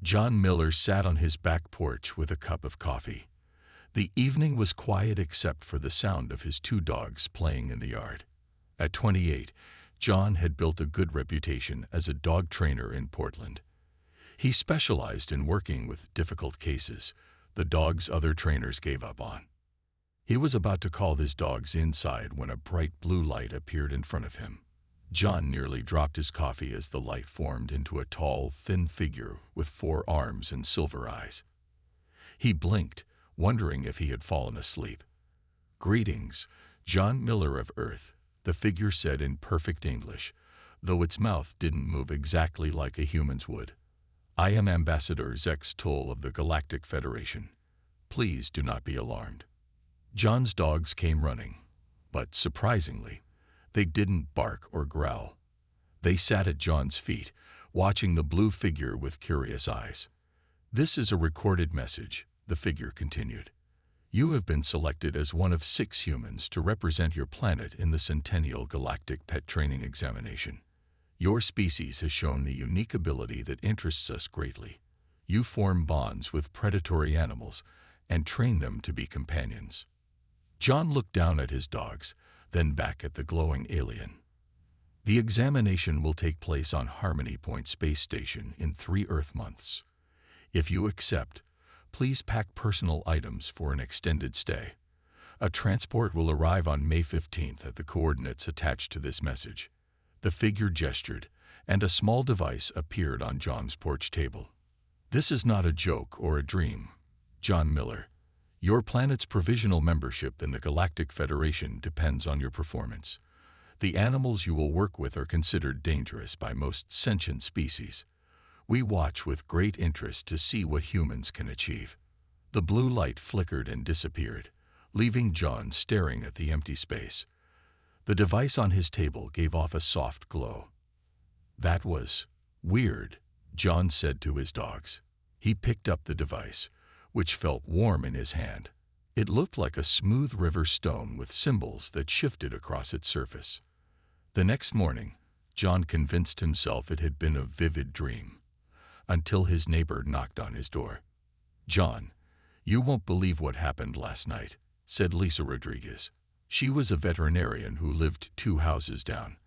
John Miller sat on his back porch with a cup of coffee. The evening was quiet except for the sound of his two dogs playing in the yard. At 28, John had built a good reputation as a dog trainer in Portland. He specialized in working with difficult cases the dogs other trainers gave up on. He was about to call his dogs inside when a bright blue light appeared in front of him. John nearly dropped his coffee as the light formed into a tall, thin figure with 4 arms and silver eyes. He blinked, wondering if he had fallen asleep. "Greetings, John Miller of Earth," the figure said in perfect English, though its mouth didn't move exactly like a human's would. "I am Ambassador Zex Tull of the Galactic Federation. Please do not be alarmed." John's dogs came running, but surprisingly, they didn't bark or growl. They sat at John's feet, watching the blue figure with curious eyes. "This is a recorded message," the figure continued. "You have been selected as one of 6 humans to represent your planet in the Centennial Galactic Pet Training Examination. Your species has shown a unique ability that interests us greatly. You form bonds with predatory animals and train them to be companions." John looked down at his dogs, then back at the glowing alien. "The examination will take place on Harmony Point Space Station in 3 Earth months. If you accept, please pack personal items for an extended stay. A transport will arrive on May 15th at the coordinates attached to this message." The figure gestured, and a small device appeared on John's porch table. "This is not a joke or a dream, John Miller. Your planet's provisional membership in the Galactic Federation depends on your performance. The animals you will work with are considered dangerous by most sentient species. We watch with great interest to see what humans can achieve." The blue light flickered and disappeared, leaving John staring at the empty space. The device on his table gave off a soft glow. "That was weird," John said to his dogs. He picked up the device, which felt warm in his hand. It looked like a smooth river stone with symbols that shifted across its surface. The next morning, John convinced himself it had been a vivid dream, until his neighbor knocked on his door. "John, you won't believe what happened last night," said Lisa Rodriguez. She was a veterinarian who lived 2 houses down.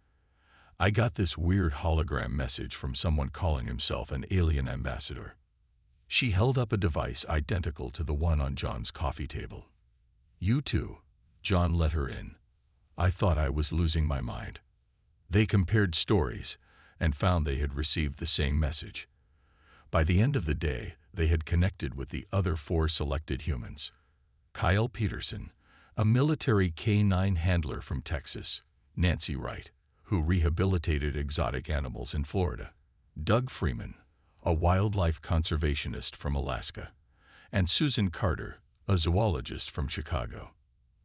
"I got this weird hologram message from someone calling himself an alien ambassador." She held up a device identical to the one on John's coffee table. "You too," John let her in. "I thought I was losing my mind." They compared stories and found they had received the same message. By the end of the day, they had connected with the other 4 selected humans. Kyle Peterson, a military K-9 handler from Texas; Nancy Wright, who rehabilitated exotic animals in Florida; Doug Freeman, a wildlife conservationist from Alaska; and Susan Carter, a zoologist from Chicago.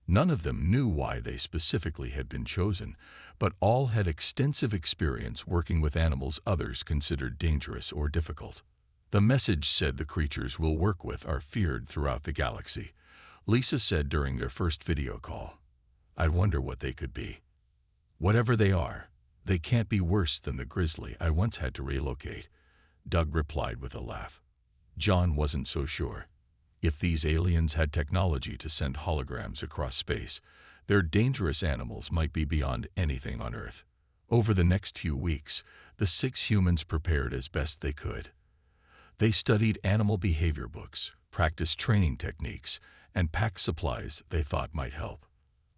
None of them knew why they specifically had been chosen, but all had extensive experience working with animals others considered dangerous or difficult. The message said the creatures we'll work with are feared throughout the galaxy, Lisa said during their first video call. "I wonder what they could be. Whatever they are, they can't be worse than the grizzly I once had to relocate," Doug replied with a laugh. John wasn't so sure. If these aliens had technology to send holograms across space, their dangerous animals might be beyond anything on Earth. Over the next few weeks, the 6 humans prepared as best they could. They studied animal behavior books, practiced training techniques, and packed supplies they thought might help.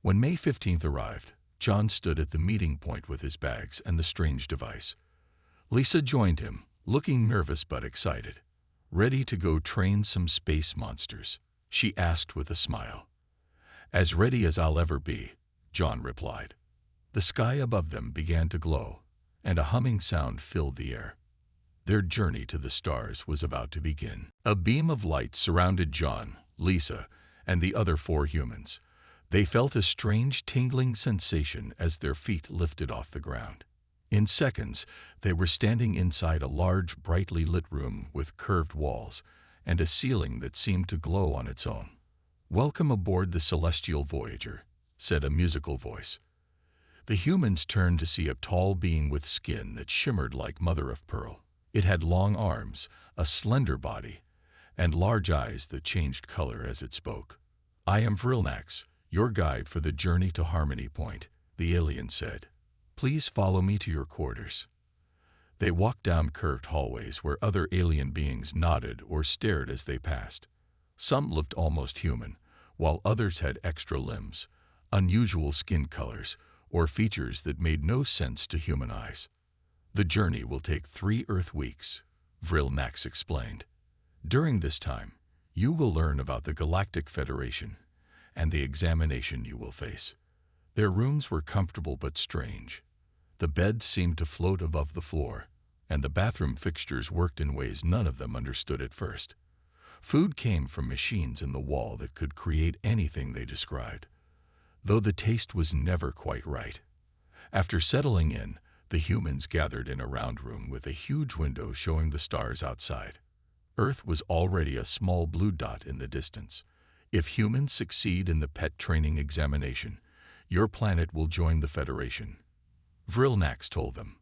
When May 15th arrived, John stood at the meeting point with his bags and the strange device. Lisa joined him, looking nervous but excited. "Ready to go train some space monsters?" she asked with a smile. "As ready as I'll ever be," John replied. The sky above them began to glow, and a humming sound filled the air. Their journey to the stars was about to begin. A beam of light surrounded John, Lisa, and the other 4 humans. They felt a strange tingling sensation as their feet lifted off the ground. In seconds, they were standing inside a large, brightly lit room with curved walls and a ceiling that seemed to glow on its own. "Welcome aboard the Celestial Voyager," said a musical voice. The humans turned to see a tall being with skin that shimmered like mother of pearl. It had long arms, a slender body, and large eyes that changed color as it spoke. "I am Vrilnax, your guide for the journey to Harmony Point," the alien said. "Please follow me to your quarters." They walked down curved hallways where other alien beings nodded or stared as they passed. Some looked almost human, while others had extra limbs, unusual skin colors, or features that made no sense to human eyes. "The journey will take 3 Earth weeks," Vrilnax explained. "During this time, you will learn about the Galactic Federation and the examination you will face." Their rooms were comfortable but strange. The bed seemed to float above the floor, and the bathroom fixtures worked in ways none of them understood at first. Food came from machines in the wall that could create anything they described, though the taste was never quite right. After settling in, the humans gathered in a round room with a huge window showing the stars outside. Earth was already a small blue dot in the distance. "If humans succeed in the pet training examination, your planet will join the Federation," Vrilnax told them.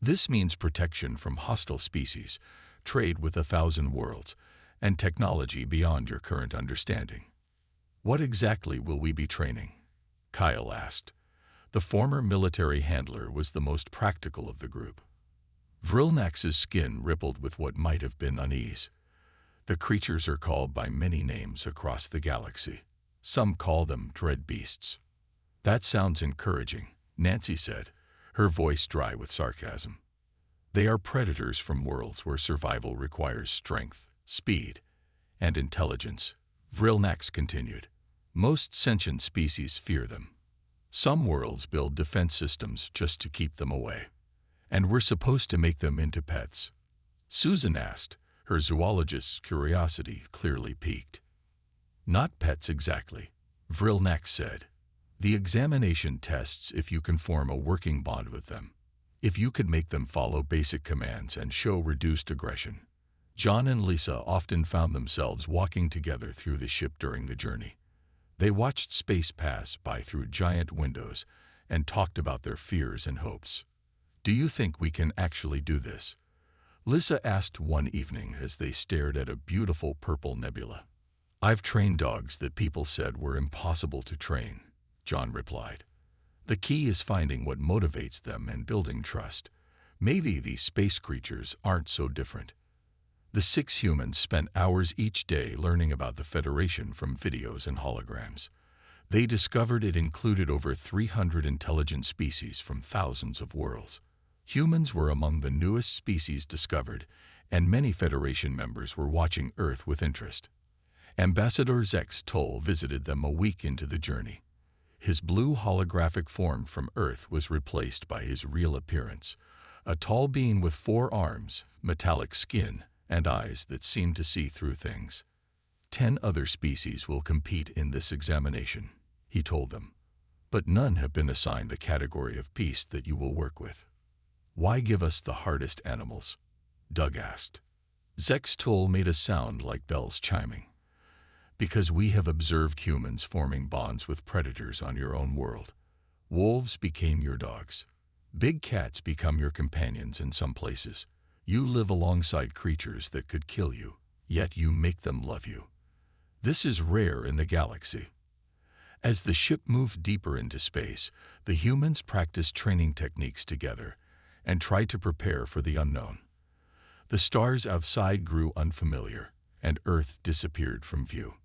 "This means protection from hostile species, trade with 1,000 worlds, and technology beyond your current understanding." "What exactly will we be training?" Kyle asked. The former military handler was the most practical of the group. Vrilnax's skin rippled with what might have been unease. "The creatures are called by many names across the galaxy. Some call them dread beasts." "That sounds encouraging," Nancy said, her voice dry with sarcasm. "They are predators from worlds where survival requires strength, speed, and intelligence," Vrilnax continued. "Most sentient species fear them. Some worlds build defense systems just to keep them away. And we're supposed to make them into pets." Susan asked, her zoologist's curiosity clearly piqued. "Not pets exactly," Vrilnax said. "The examination tests if you can form a working bond with them, if you could make them follow basic commands and show reduced aggression." John and Lisa often found themselves walking together through the ship during the journey. They watched space pass by through giant windows and talked about their fears and hopes. "Do you think we can actually do this?" Lisa asked one evening as they stared at a beautiful purple nebula. "I've trained dogs that people said were impossible to train," John replied. "The key is finding what motivates them and building trust. Maybe these space creatures aren't so different." The 6 humans spent hours each day learning about the Federation from videos and holograms. They discovered it included over 300 intelligent species from thousands of worlds. Humans were among the newest species discovered, and many Federation members were watching Earth with interest. Ambassador Zex Toll visited them a week into the journey. His blue holographic form from Earth was replaced by his real appearance, a tall being with 4 arms, metallic skin, and eyes that seemed to see through things. 10 other species will compete in this examination, he told them, but none have been assigned the category of beast that you will work with. "Why give us the hardest animals?" Doug asked. Zex Toll made a sound like bells chiming. "Because we have observed humans forming bonds with predators on your own world. Wolves became your dogs. Big cats become your companions in some places. You live alongside creatures that could kill you, yet you make them love you. This is rare in the galaxy." As the ship moved deeper into space, the humans practiced training techniques together and tried to prepare for the unknown. The stars outside grew unfamiliar, and Earth disappeared from view.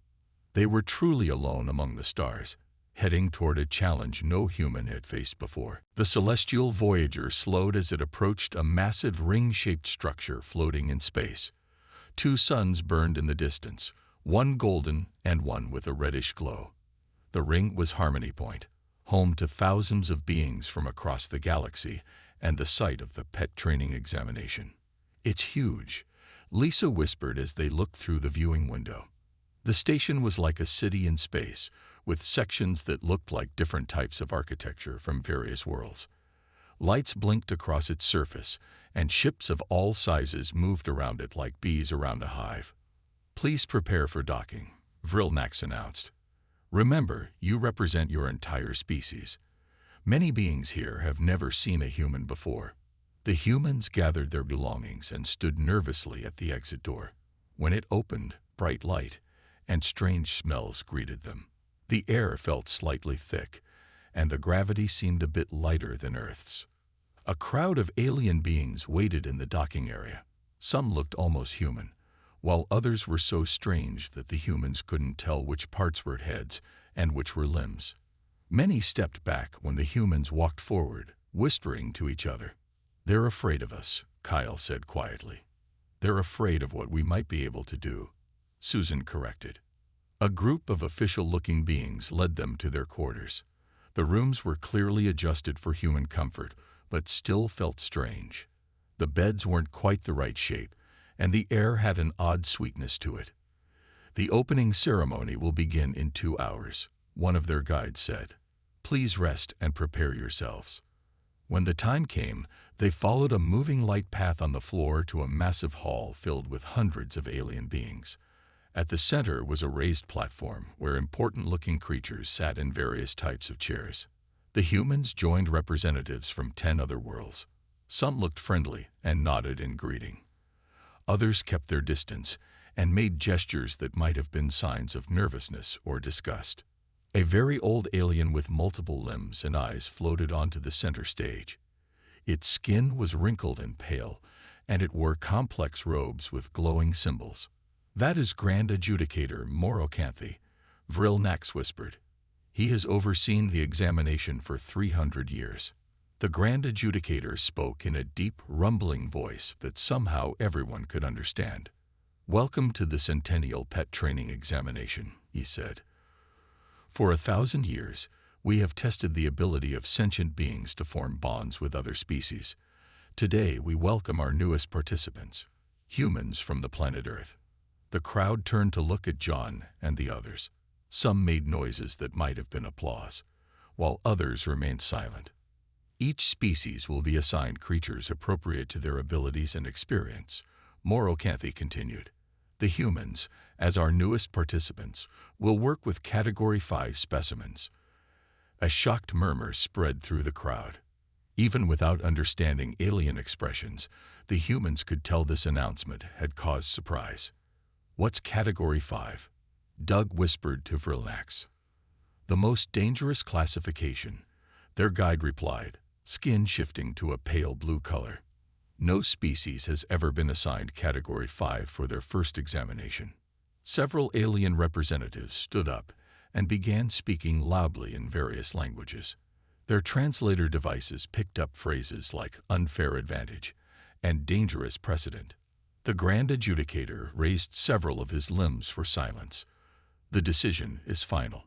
They were truly alone among the stars, heading toward a challenge no human had faced before. The celestial Voyager slowed as it approached a massive ring-shaped structure floating in space. 2 suns burned in the distance, one golden and one with a reddish glow. The ring was Harmony Point, home to thousands of beings from across the galaxy and the site of the pet training examination. "It's huge," Lisa whispered as they looked through the viewing window. The station was like a city in space, with sections that looked like different types of architecture from various worlds. Lights blinked across its surface, and ships of all sizes moved around it like bees around a hive. "Please prepare for docking," Vrilnax announced. "Remember, you represent your entire species. Many beings here have never seen a human before. The humans gathered their belongings and stood nervously at the exit door. When it opened, bright light and strange smells greeted them. The air felt slightly thick, and the gravity seemed a bit lighter than Earth's. A crowd of alien beings waited in the docking area. Some looked almost human, while others were so strange that the humans couldn't tell which parts were heads and which were limbs. Many stepped back when the humans walked forward, whispering to each other. "They're afraid of us," Kyle said quietly. "They're afraid of what we might be able to do," Susan corrected. A group of official-looking beings led them to their quarters. The rooms were clearly adjusted for human comfort, but still felt strange. The beds weren't quite the right shape, and the air had an odd sweetness to it. "The opening ceremony will begin in 2 hours," one of their guides said. "Please rest and prepare yourselves." When the time came, they followed a moving light path on the floor to a massive hall filled with hundreds of alien beings. At the center was a raised platform where important-looking creatures sat in various types of chairs. The humans joined representatives from 10 other worlds. Some looked friendly and nodded in greeting. Others kept their distance and made gestures that might have been signs of nervousness or disgust. A very old alien with multiple limbs and eyes floated onto the center stage. Its skin was wrinkled and pale, and it wore complex robes with glowing symbols. "That is Grand Adjudicator Morocanthe," Vrilnax whispered. "He has overseen the examination for 300 years. The Grand Adjudicator spoke in a deep, rumbling voice that somehow everyone could understand. "Welcome to the Centennial Pet Training Examination," he said. "For 1,000 years, we have tested the ability of sentient beings to form bonds with other species. Today, we welcome our newest participants, humans from the planet Earth." The crowd turned to look at John and the others. Some made noises that might have been applause, while others remained silent. "Each species will be assigned creatures appropriate to their abilities and experience," Morocanthe continued. "The humans, as our newest participants, will work with Category 5 specimens." A shocked murmur spread through the crowd. Even without understanding alien expressions, the humans could tell this announcement had caused surprise. "What's Category 5? Doug whispered to Vrilnax. "The most dangerous classification," their guide replied, skin shifting to a pale blue color. "No species has ever been assigned Category 5 for their first examination." Several alien representatives stood up and began speaking loudly in various languages. Their translator devices picked up phrases like "unfair advantage" and "dangerous precedent." The Grand Adjudicator raised several of his limbs for silence. "The decision is final.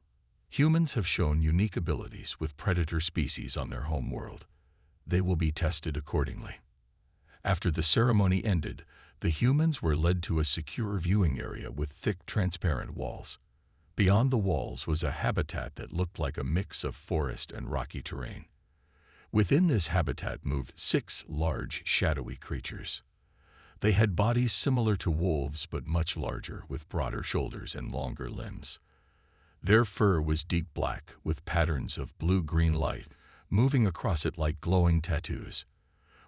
Humans have shown unique abilities with predator species on their home world. They will be tested accordingly." After the ceremony ended, the humans were led to a secure viewing area with thick, transparent walls. Beyond the walls was a habitat that looked like a mix of forest and rocky terrain. Within this habitat moved 6 large, shadowy creatures. They had bodies similar to wolves but much larger, with broader shoulders and longer limbs. Their fur was deep black, with patterns of blue-green light moving across it like glowing tattoos.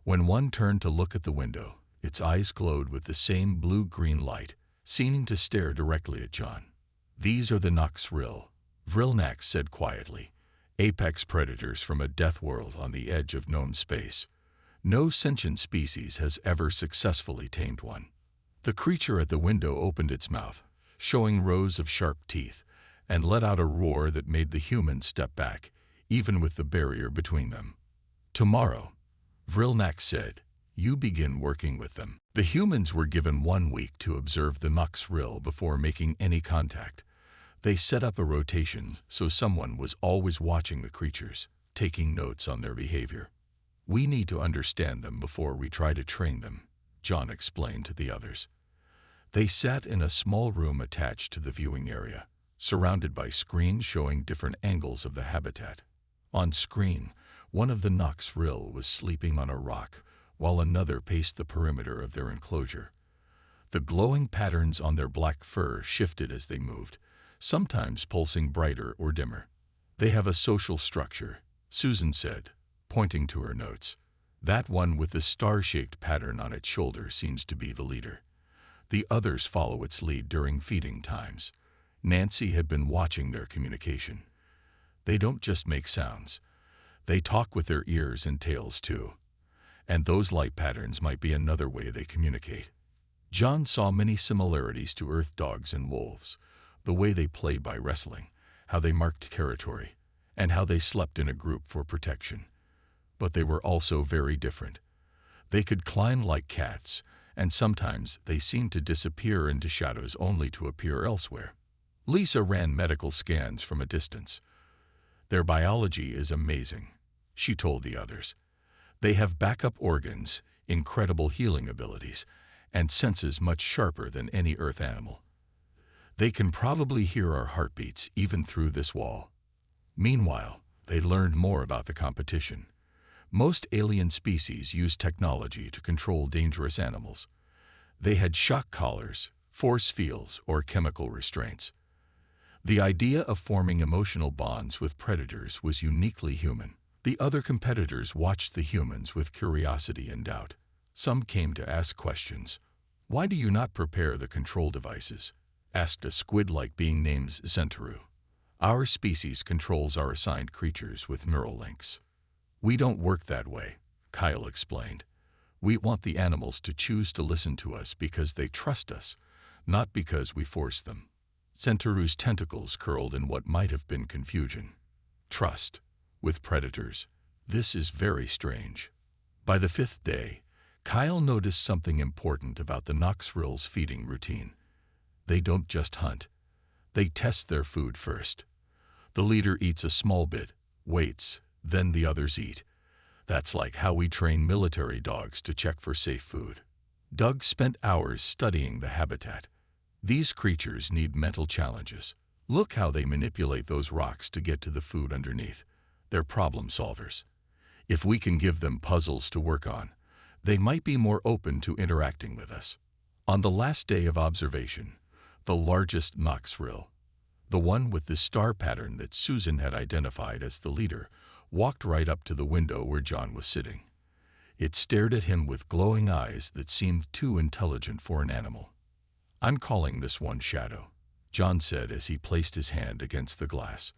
When one turned to look at the window, its eyes glowed with the same blue-green light, seeming to stare directly at John. "These are the Nox Rill," Vrilnax said quietly, "apex predators from a death world on the edge of known space. No sentient species has ever successfully tamed one." The creature at the window opened its mouth, showing rows of sharp teeth, and let out a roar that made the humans step back, even with the barrier between them. "Tomorrow," Vrilnax said, "you begin working with them." The humans were given 1 week to observe the Nox Rill before making any contact. They set up a rotation so someone was always watching the creatures, taking notes on their behavior. "We need to understand them before we try to train them," John explained to the others. They sat in a small room attached to the viewing area, surrounded by screens showing different angles of the habitat. On screen, one of the Nox Rill was sleeping on a rock, while another paced the perimeter of their enclosure. The glowing patterns on their black fur shifted as they moved, sometimes pulsing brighter or dimmer. "They have a social structure," Susan said, pointing to her notes. That one with the star-shaped pattern on its shoulder seems to be the leader. The others follow its lead during feeding times. Nancy had been watching their communication. They don't just make sounds. They talk with their ears and tails too. And those light patterns might be another way they communicate. John saw many similarities to Earth dogs and wolves. The way they played by wrestling, how they marked territory, and how they slept in a group for protection. But they were also very different. They could climb like cats, and sometimes they seemed to disappear into shadows only to appear elsewhere. Lisa ran medical scans from a distance. Their biology is amazing, she told the others. They have backup organs, incredible healing abilities, and senses much sharper than any Earth animal. They can probably hear our heartbeats even through this wall. Meanwhile, they learned more about the competition. Most alien species use technology to control dangerous animals. They had shock collars, force fields, or chemical restraints. The idea of forming emotional bonds with predators was uniquely human. The other competitors watched the humans with curiosity and doubt. Some came to ask questions. "Why do you not prepare the control devices?" asked a squid-like being named Centauru. "Our species controls our assigned creatures with neural links." "We don't work that way," Kyle explained. "We want the animals to choose to listen to us because they trust us, not because we force them." Centauru's tentacles curled in what might have been confusion. Trust. With predators. This is very strange. By the 5th day, Kyle noticed something important about the Noxril's feeding routine. They don't just hunt. They test their food first. The leader eats a small bit, waits, then the others eat. That's like how we train military dogs to check for safe food. Doug spent hours studying the habitat. These creatures need mental challenges. Look how they manipulate those rocks to get to the food underneath. They're problem solvers. If we can give them puzzles to work on, they might be more open to interacting with us. On the last day of observation, the largest Noxril, the one with the star pattern that Susan had identified as the leader, walked right up to the window where John was sitting. It stared at him with glowing eyes that seemed too intelligent for an animal. "I'm calling this one Shadow," John said as he placed his hand against the glass.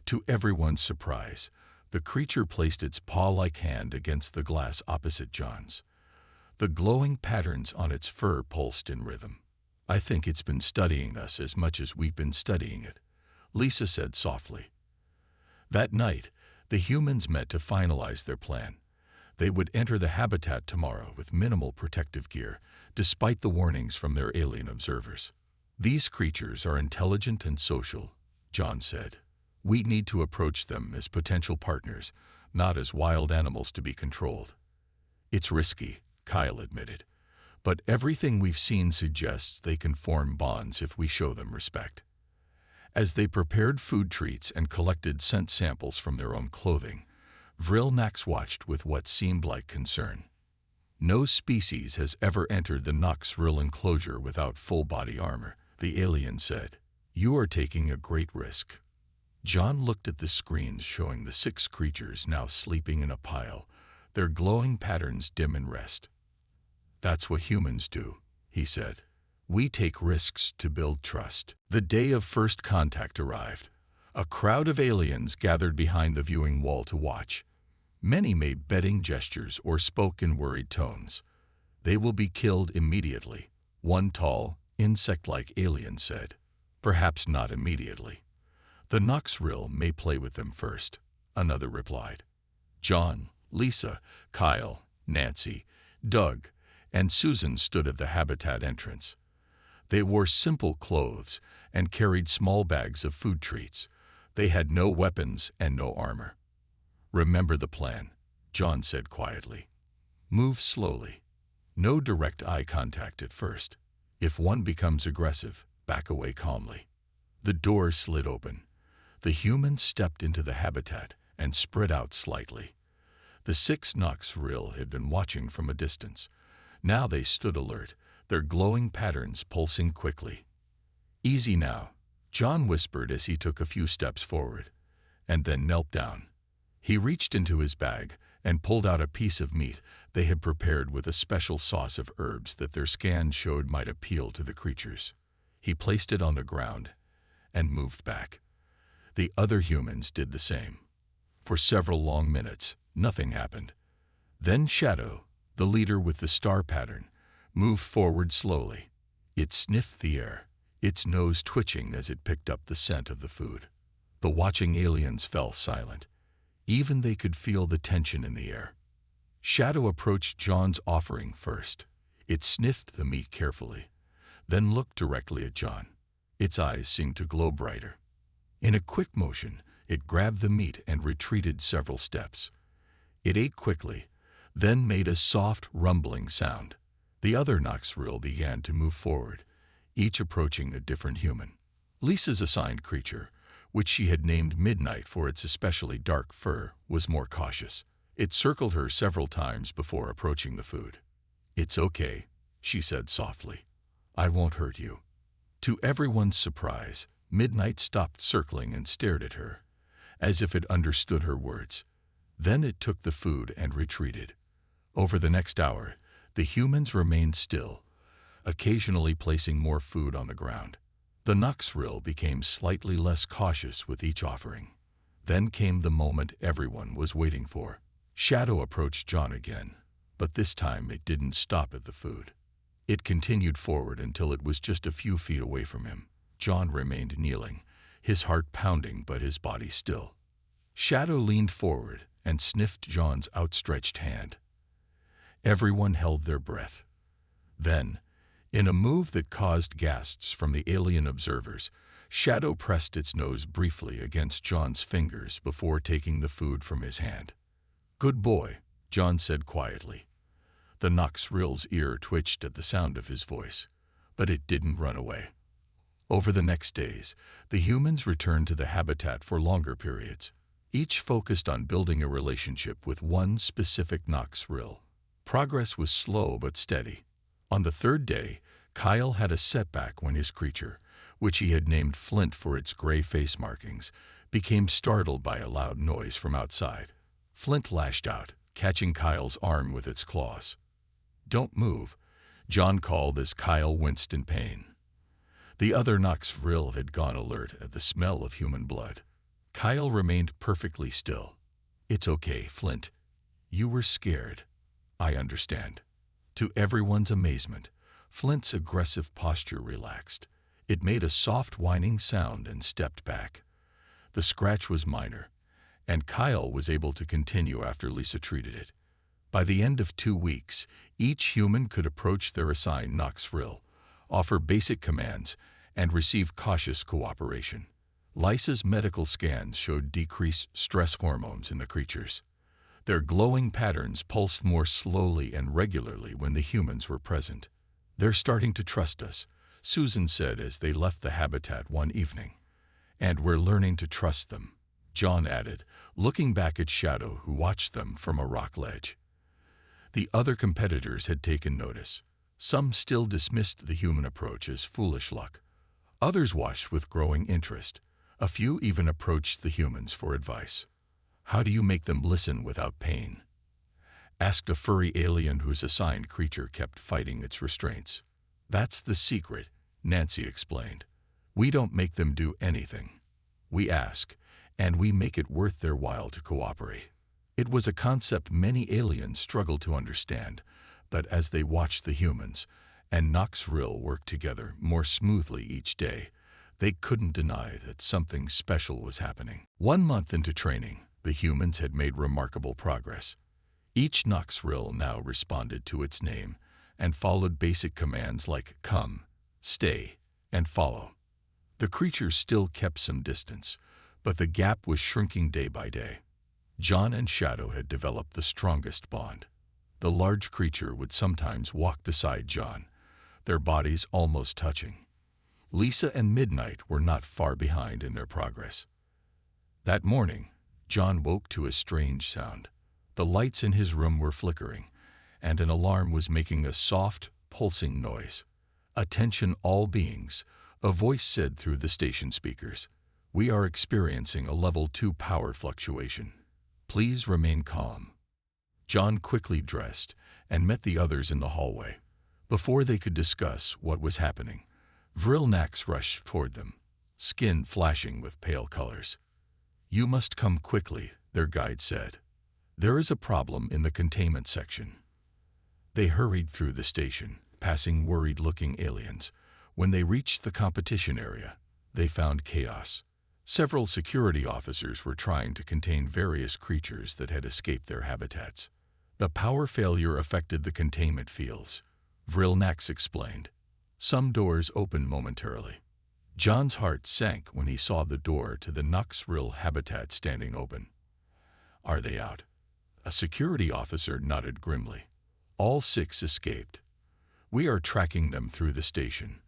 To everyone's surprise, the creature placed its paw-like hand against the glass opposite John's. The glowing patterns on its fur pulsed in rhythm. "I think it's been studying us as much as we've been studying it," Lisa said softly. That night, the humans met to finalize their plan. They would enter the habitat tomorrow with minimal protective gear, despite the warnings from their alien observers. "These creatures are intelligent and social," John said. "We need to approach them as potential partners, not as wild animals to be controlled." "It's risky," Kyle admitted, "but everything we've seen suggests they can form bonds if we show them respect." As they prepared food treats and collected scent samples from their own clothing, Vrilnax watched with what seemed like concern. "No species has ever entered the Noxril enclosure without full-body armor," the alien said. "You are taking a great risk." John looked at the screens showing the 6 creatures now sleeping in a pile, their glowing patterns dim in rest. "That's what humans do," he said. "We take risks to build trust." The day of first contact arrived. A crowd of aliens gathered behind the viewing wall to watch. Many made betting gestures or spoke in worried tones. "They will be killed immediately," one tall, insect-like alien said. "Perhaps not immediately. The Noxril may play with them first," another replied. John, Lisa, Kyle, Nancy, Doug, and Susan stood at the habitat entrance. They wore simple clothes and carried small bags of food treats. They had no weapons and no armor. "Remember the plan," John said quietly. "Move slowly. No direct eye contact at first. If one becomes aggressive, back away calmly." The door slid open. The humans stepped into the habitat and spread out slightly. The 6 Noxril had been watching from a distance. Now they stood alert, their glowing patterns pulsing quickly. "Easy now," John whispered as he took a few steps forward, and then knelt down. He reached into his bag and pulled out a piece of meat they had prepared with a special sauce of herbs that their scans showed might appeal to the creatures. He placed it on the ground and moved back. The other humans did the same. For several long minutes, nothing happened. Then Shadow, the leader with the star pattern, moved forward slowly. It sniffed the air, its nose twitching as it picked up the scent of the food. The watching aliens fell silent. Even they could feel the tension in the air. Shadow approached John's offering first. It sniffed the meat carefully, then looked directly at John. Its eyes seemed to glow brighter. In a quick motion, it grabbed the meat and retreated several steps. It ate quickly, then made a soft, rumbling sound. The other Noxrill began to move forward, each approaching a different human. Lisa's assigned creature, which she had named Midnight for its especially dark fur, was more cautious. It circled her several times before approaching the food. "It's okay," she said softly. "I won't hurt you." To everyone's surprise, Midnight stopped circling and stared at her, as if it understood her words. Then it took the food and retreated. Over the next hour, the humans remained still, occasionally placing more food on the ground. The Noxrill became slightly less cautious with each offering. Then came the moment everyone was waiting for. Shadow approached John again, but this time it didn't stop at the food. It continued forward until it was just a few feet away from him. John remained kneeling, his heart pounding but his body still. Shadow leaned forward and sniffed John's outstretched hand. Everyone held their breath. Then, in a move that caused gasps from the alien observers, Shadow pressed its nose briefly against John's fingers before taking the food from his hand. "Good boy," John said quietly. The Noxrill's ear twitched at the sound of his voice, but it didn't run away. Over the next days, the humans returned to the habitat for longer periods, each focused on building a relationship with one specific Noxrill. Progress was slow but steady. On the third day, Kyle had a setback when his creature, which he had named Flint for its gray face markings, became startled by a loud noise from outside. Flint lashed out, catching Kyle's arm with its claws. "Don't move," John called as Kyle winced in pain. The other Noxrill had gone alert at the smell of human blood. Kyle remained perfectly still. "It's okay, Flint. You were scared. I understand." To everyone's amazement, Flint's aggressive posture relaxed. It made a soft whining sound and stepped back. The scratch was minor, and Kyle was able to continue after Lisa treated it. By the end of 2 weeks, each human could approach their assigned Noxrill, offer basic commands, and receive cautious cooperation. Lisa's medical scans showed decreased stress hormones in the creatures. Their glowing patterns pulsed more slowly and regularly when the humans were present. "They're starting to trust us," Susan said as they left the habitat one evening. "And we're learning to trust them," John added, looking back at Shadow, who watched them from a rock ledge. The other competitors had taken notice. Some still dismissed the human approach as foolish luck. Others watched with growing interest. A few even approached the humans for advice. "How do you make them listen without pain?" asked a furry alien whose assigned creature kept fighting its restraints. "That's the secret," Nancy explained. "We don't make them do anything. We ask, and we make it worth their while to cooperate." It was a concept many aliens struggled to understand, but as they watched the humans and Noxrill work together more smoothly each day, they couldn't deny that something special was happening. 1 month into training, the humans had made remarkable progress. Each Noxrill now responded to its name and followed basic commands like come, stay, and follow. The creatures still kept some distance, but the gap was shrinking day by day. John and Shadow had developed the strongest bond. The large creature would sometimes walk beside John, their bodies almost touching. Lisa and Midnight were not far behind in their progress. That morning, John woke to a strange sound. The lights in his room were flickering, and an alarm was making a soft, pulsing noise. "Attention all beings," a voice said through the station speakers. "We are experiencing a level 2 power fluctuation. Please remain calm." John quickly dressed and met the others in the hallway. Before they could discuss what was happening, Vrilnax rushed toward them, skin flashing with pale colors. "You must come quickly," their guide said. "There is a problem in the containment section." They hurried through the station, passing worried-looking aliens. When they reached the competition area, they found chaos. Several security officers were trying to contain various creatures that had escaped their habitats. The power failure affected the containment fields, Vrilnax explained. Some doors opened momentarily. John's heart sank when he saw the door to the Noxrill habitat standing open. "Are they out?" A security officer nodded grimly. "All 6 escaped. We are tracking them through the station."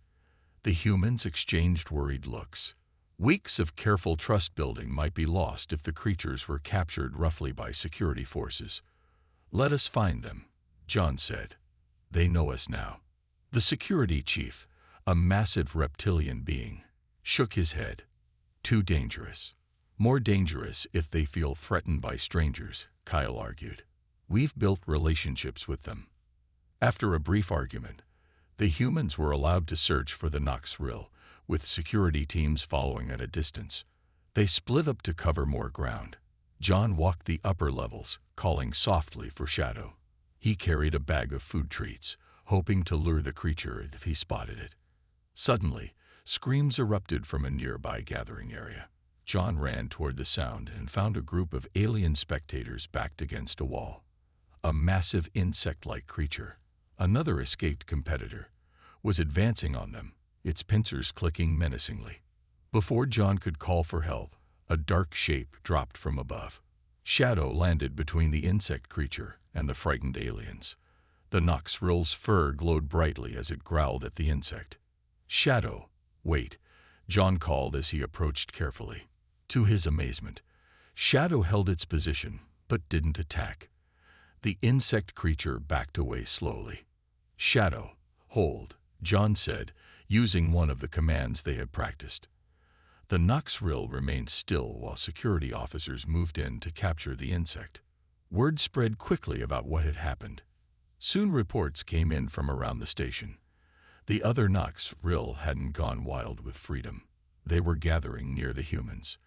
The humans exchanged worried looks. Weeks of careful trust building might be lost if the creatures were captured roughly by security forces. "Let us find them," John said. "They know us now." The security chief, a massive reptilian being, shook his head. "Too dangerous." "More dangerous if they feel threatened by strangers," Kyle argued. "We've built relationships with them." After a brief argument, the humans were allowed to search for the Noxrill, with security teams following at a distance. They split up to cover more ground. John walked the upper levels, calling softly for Shadow. He carried a bag of food treats, hoping to lure the creature if he spotted it. Suddenly, screams erupted from a nearby gathering area. John ran toward the sound and found a group of alien spectators backed against a wall. A massive insect-like creature, another escaped competitor, was advancing on them, its pincers clicking menacingly. Before John could call for help, a dark shape dropped from above. Shadow landed between the insect creature and the frightened aliens. The Noxrill's fur glowed brightly as it growled at the insect. "Shadow, wait," John called as he approached carefully. To his amazement, Shadow held its position, but didn't attack. The insect creature backed away slowly. "Shadow, hold," John said, using one of the commands they had practiced. The Noxrill remained still while security officers moved in to capture the insect. Word spread quickly about what had happened. Soon reports came in from around the station. The other Noxrill hadn't gone wild with freedom. They were gathering near the humans.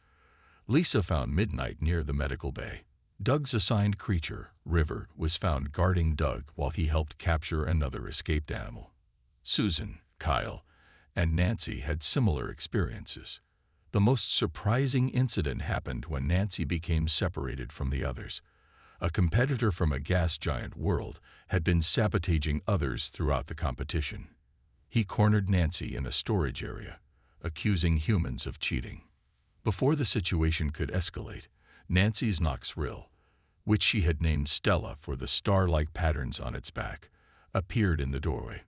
Lisa found Midnight near the medical bay. Doug's assigned creature, River, was found guarding Doug while he helped capture another escaped animal. Susan, Kyle, and Nancy had similar experiences. The most surprising incident happened when Nancy became separated from the others. A competitor from a gas giant world had been sabotaging others throughout the competition. He cornered Nancy in a storage area, accusing humans of cheating. Before the situation could escalate, Nancy's Noxrill, which she had named Stella for the star-like patterns on its back, appeared in the doorway.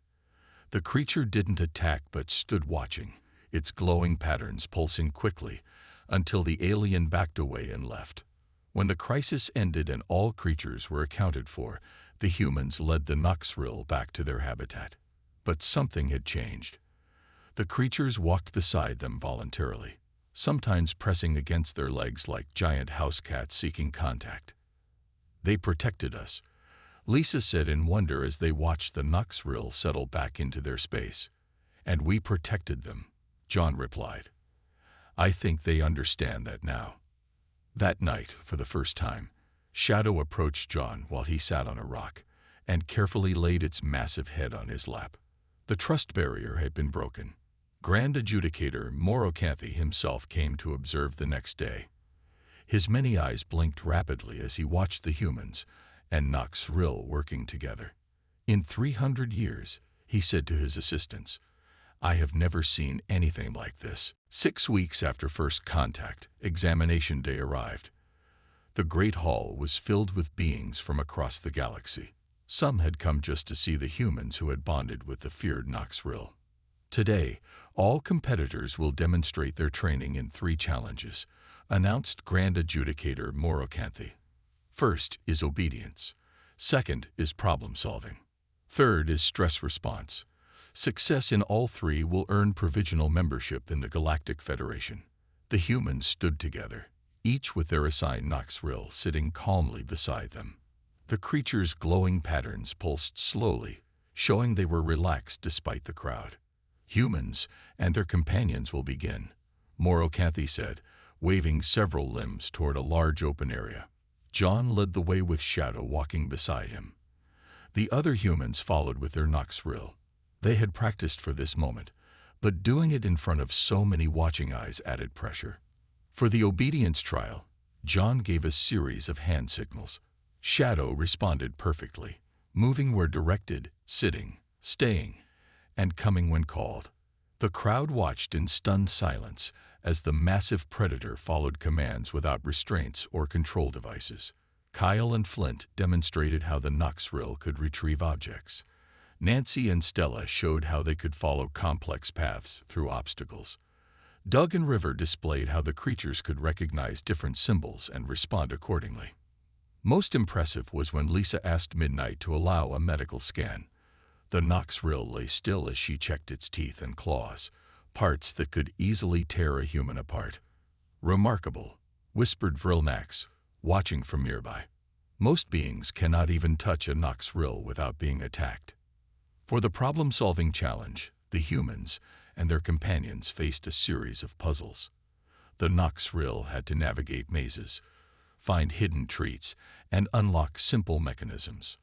The creature didn't attack but stood watching, its glowing patterns pulsing quickly until the alien backed away and left. When the crisis ended and all creatures were accounted for, the humans led the Noxrill back to their habitat. But something had changed. The creatures walked beside them voluntarily, sometimes pressing against their legs like giant house cats seeking contact. "They protected us," Lisa said in wonder as they watched the Noxrill settle back into their space. "And we protected them," John replied. "I think they understand that now." That night, for the first time, Shadow approached John while he sat on a rock and carefully laid its massive head on his lap. The trust barrier had been broken. Grand Adjudicator Morocanthe himself came to observe the next day. His many eyes blinked rapidly as he watched the humans and Noxrill working together. "In 300 years, he said to his assistants, "I have never seen anything like this." 6 weeks after first contact, examination day arrived. The Great Hall was filled with beings from across the galaxy. Some had come just to see the humans who had bonded with the feared Noxrill. "Today, all competitors will demonstrate their training in 3 challenges," announced Grand Adjudicator Morocanthe. "First is obedience. Second is problem solving. Third is stress response. Success in all 3 will earn provisional membership in the Galactic Federation." The humans stood together, each with their assigned Noxrill sitting calmly beside them. The creature's glowing patterns pulsed slowly, showing they were relaxed despite the crowd. Humans and their companions will begin, Morocanthe said, waving several limbs toward a large open area. John led the way with Shadow walking beside him. The other humans followed with their Noxrill. They had practiced for this moment, but doing it in front of so many watching eyes added pressure. For the obedience trial, John gave a series of hand signals. Shadow responded perfectly, moving where directed, sitting, staying, and coming when called. The crowd watched in stunned silence as the massive predator followed commands without restraints or control devices. Kyle and Flint demonstrated how the Noxrill could retrieve objects. Nancy and Stella showed how they could follow complex paths through obstacles. Doug and River displayed how the creatures could recognize different symbols and respond accordingly. Most impressive was when Lisa asked Midnight to allow a medical scan. The Noxrill lay still as she checked its teeth and claws, parts that could easily tear a human apart. "Remarkable," whispered Vrilnax, watching from nearby. "Most beings cannot even touch a Noxrill without being attacked." For the problem-solving challenge, the humans and their companions faced a series of puzzles. The Noxrill had to navigate mazes, find hidden treats, and unlock simple mechanisms.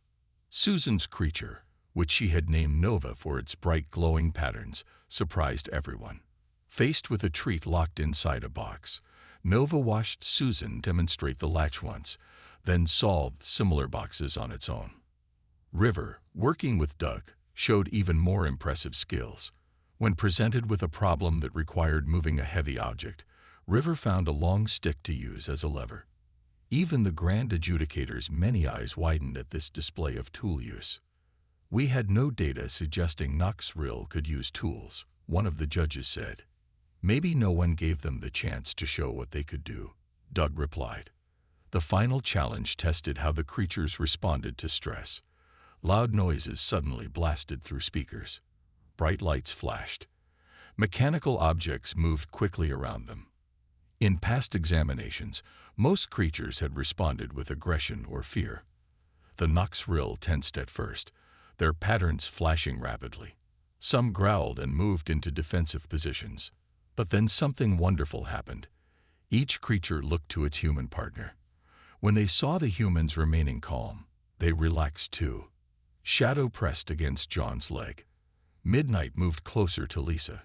Susan's creature, which she had named Nova for its bright glowing patterns, surprised everyone. Faced with a treat locked inside a box, Nova watched Susan demonstrate the latch once, then solved similar boxes on its own. River, working with Doug, showed even more impressive skills. When presented with a problem that required moving a heavy object, River found a long stick to use as a lever. Even the Grand Adjudicator's many eyes widened at this display of tool use. "We had no data suggesting Noxrill could use tools," one of the judges said. "Maybe no one gave them the chance to show what they could do," Doug replied. The final challenge tested how the creatures responded to stress. Loud noises suddenly blasted through speakers. Bright lights flashed. Mechanical objects moved quickly around them. In past examinations, most creatures had responded with aggression or fear. The Noxrill tensed at first, their patterns flashing rapidly. Some growled and moved into defensive positions. But then something wonderful happened. Each creature looked to its human partner. When they saw the humans remaining calm, they relaxed too. Shadow pressed against John's leg. Midnight moved closer to Lisa.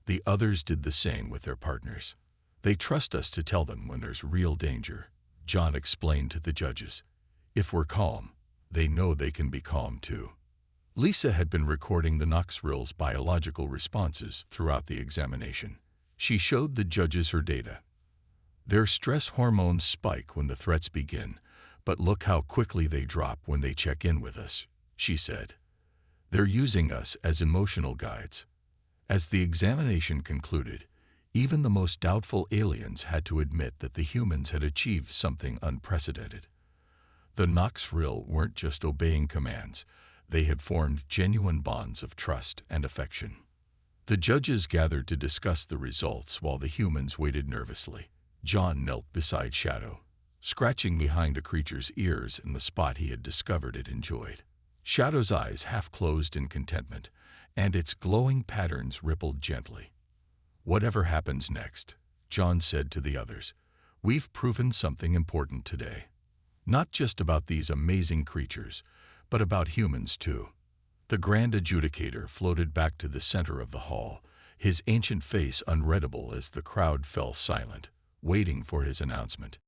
The others did the same with their partners. "They trust us to tell them when there's real danger," John explained to the judges. "If we're calm, they know they can be calm too." Lisa had been recording the Noxrill's biological responses throughout the examination. She showed the judges her data. "Their stress hormones spike when the threats begin, but look how quickly they drop when they check in with us," she said. "They're using us as emotional guides." As the examination concluded, even the most doubtful aliens had to admit that the humans had achieved something unprecedented. The Noxrill weren't just obeying commands. They had formed genuine bonds of trust and affection. The judges gathered to discuss the results while the humans waited nervously. John knelt beside Shadow, scratching behind a creature's ears in the spot he had discovered it enjoyed. Shadow's eyes half closed in contentment, and its glowing patterns rippled gently. "Whatever happens next," John said to the others, "we've proven something important today. Not just about these amazing creatures, but about humans too." The Grand Adjudicator floated back to the center of the hall, his ancient face unreadable as the crowd fell silent, waiting for his announcement.